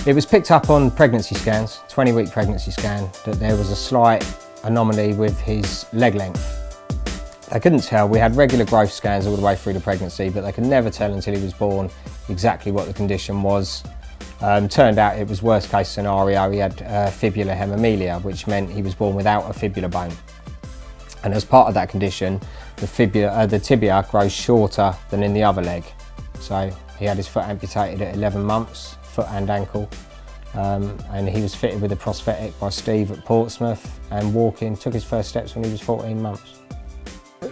It was picked up on pregnancy scans, 20-week pregnancy scan, that there was a slight anomaly with his leg length. They couldn't tell. We had regular growth scans all the way through the pregnancy, but they could never tell until he was born exactly what the condition was. Turned out it was worst case scenario. He had fibular hemimelia, which meant he was born without a fibular bone. And as part of that condition, the tibia grows shorter than in the other leg. So he had his foot amputated at 11 months, foot and ankle. And he was fitted with a prosthetic by Steve at Portsmouth, and took his first steps when he was 14 months.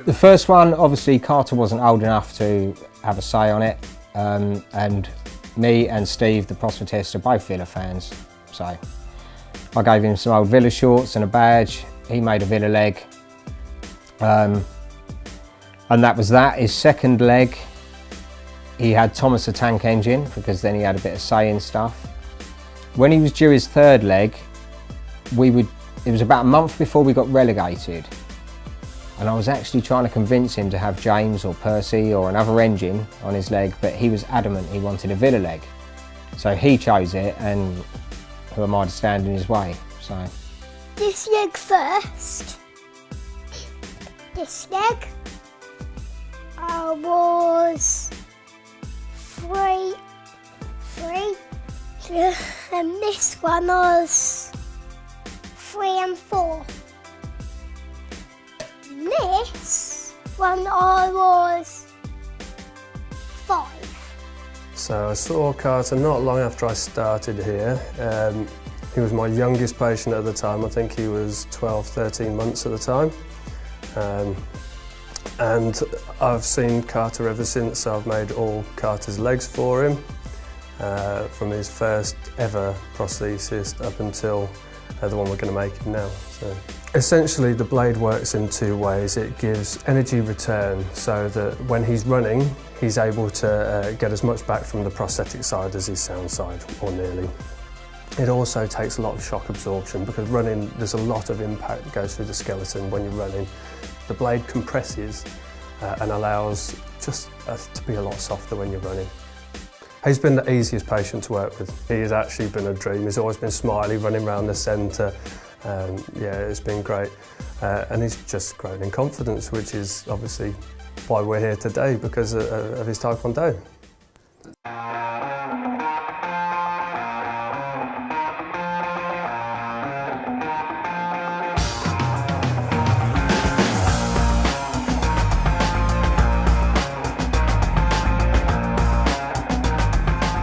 The first one, obviously Carter wasn't old enough to have a say on it, and me and Steve, the prosthetist, are both Villa fans. So I gave him some old Villa shorts and a badge. He made a Villa leg, and that was that. His second leg, he had Thomas the Tank Engine, because then he had a bit of say in stuff. When he was due his third leg, it was about a month before we got relegated. And I was actually trying to convince him to have James or Percy or another engine on his leg, but he was adamant he wanted a Villa leg. So he chose it, and who am I to stand in his way? So this leg first. This leg. I was three. And this one was 3 and 4. This one I was 5. So I saw Carter not long after I started here. He was my youngest patient at the time. I think he was 12, 13 months at the time. And I've seen Carter ever since. I've made all Carter's legs for him, from his first ever prosthesis up until the one we're going to make him now. So essentially the blade works in 2 ways. It gives energy return, so that when he's running, he's able to get as much back from the prosthetic side as his sound side, or nearly. It also takes a lot of shock absorption, because running, there's a lot of impact that goes through the skeleton when you're running. The blade compresses and allows just to be a lot softer when you're running. He's been the easiest patient to work with. He's actually been a dream. He's always been smiley, running around the centre. Yeah, it's been great. And he's just grown in confidence, which is obviously why we're here today, because of his taekwondo.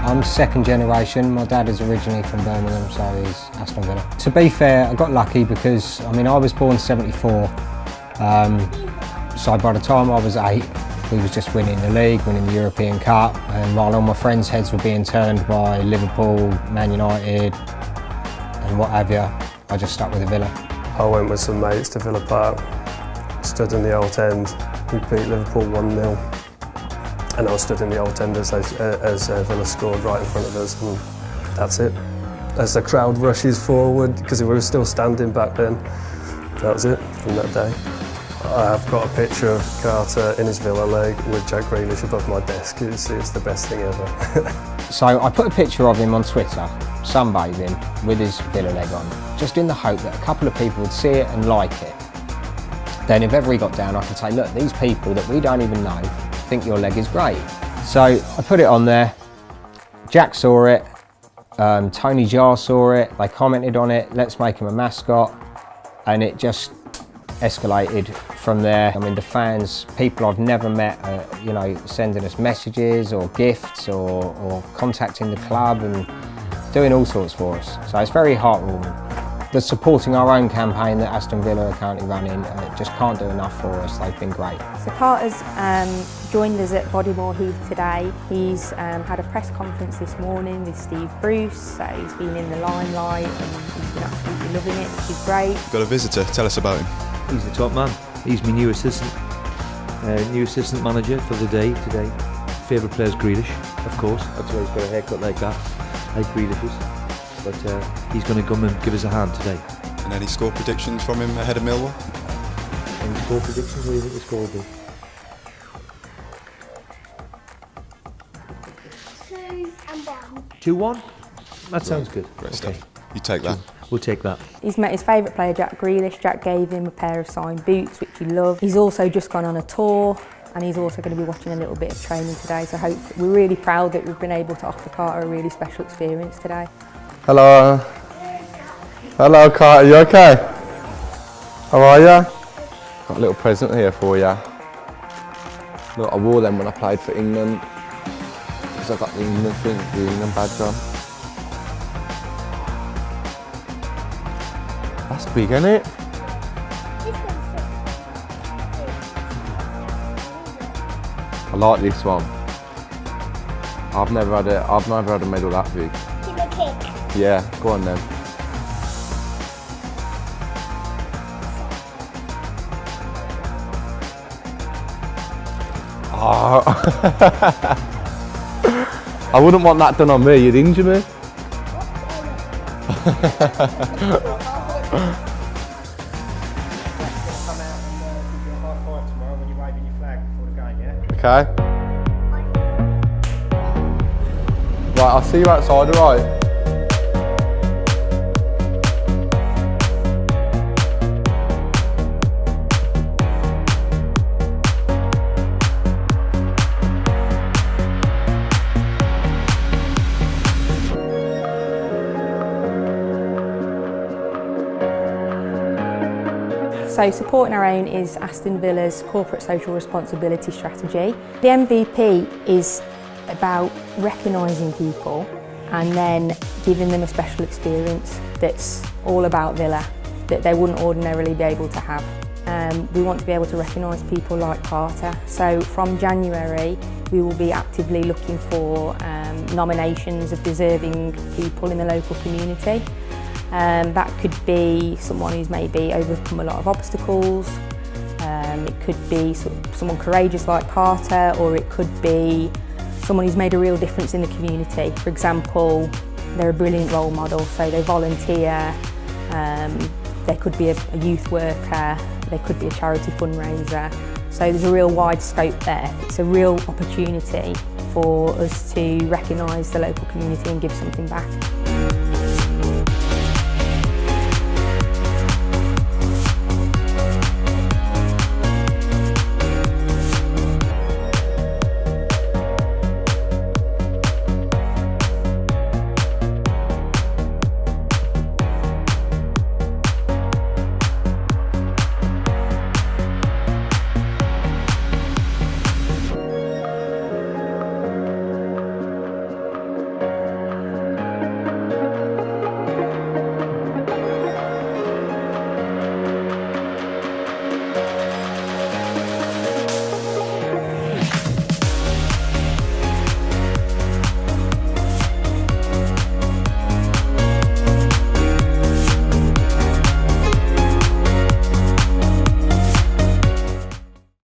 I'm second generation. My dad is originally from Birmingham, so he's Aston Villa. To be fair, I got lucky because, I mean, I was born 74. So by the time I was 8, we was just winning the league, winning the European Cup, and while all my friends' heads were being turned by Liverpool, Man United, and what have you, I just stuck with the Villa. I went with some mates to Villa Park, stood in the old end. We beat Liverpool 1-0. And I was stood in the old end as Villa scored right in front of us, and that's it. As the crowd rushes forward, because we were still standing back then, that was it from that day. I've got a picture of Carter in his Villa leg with Jack Grealish above my desk. It's the best thing ever. So I put a picture of him on Twitter, sunbathing, with his Villa leg on, just in the hope that a couple of people would see it and like it. Then if ever he got down, I could say, look, these people that we don't even know think your leg is great. So I put it on there. Jack saw it, Tony Jar saw it, they commented on it, let's make him a mascot, and it just escalated from there. I mean, the fans, people I've never met, you know, sending us messages or gifts or contacting the club and doing all sorts for us. So it's very heartwarming. The supporting our own campaign that Aston Villa are currently running just can't do enough for us. They've been great. So Carter's joined us at Bodymore Heath today. He's had a press conference this morning with Steve Bruce, so he's been in the limelight and he's been absolutely loving it, which is great. We've got a visitor, tell us about him. He's the top man. He's my new assistant manager for the day today. Favourite player's Grealish, of course. That's why he's got a haircut like that, like Grealish's. But he's going to come and give us a hand today. And any score predictions from him ahead of Millwall? Any score predictions? What do you think the score will be? 2-1. 2-1? That sounds good. Great stuff. You take that. We'll take that. He's met his favourite player, Jack Grealish. Jack gave him a pair of signed boots, which he loved. He's also just gone on a tour, and he's also going to be watching a little bit of training today. So we're really proud that we've been able to offer Carter a really special experience today. Hello. Hello, Carter. You okay? How are you? Got a little present here for you. Look, I wore them when I played for England because I got the England thing, the England badge on. That's big, isn't it? I like this one. I've never had a medal that big. Give me a kick. Yeah, go on then. Oh. I wouldn't want that done on me, you'd injure me. Okay. Right, I'll see you outside, alright? So supporting our own is Aston Villa's corporate social responsibility strategy. The MVP is about recognising people and then giving them a special experience that's all about Villa, that they wouldn't ordinarily be able to have. We want to be able to recognise people like Carter. So from January, we will be actively looking for nominations of deserving people in the local community. That could be someone who's maybe overcome a lot of obstacles, it could be someone courageous like Carter, or it could be someone who's made a real difference in the community. For example, they're a brilliant role model, so they volunteer, they could be a youth worker, they could be a charity fundraiser. So there's a real wide scope there. It's a real opportunity for us to recognise the local community and give something back.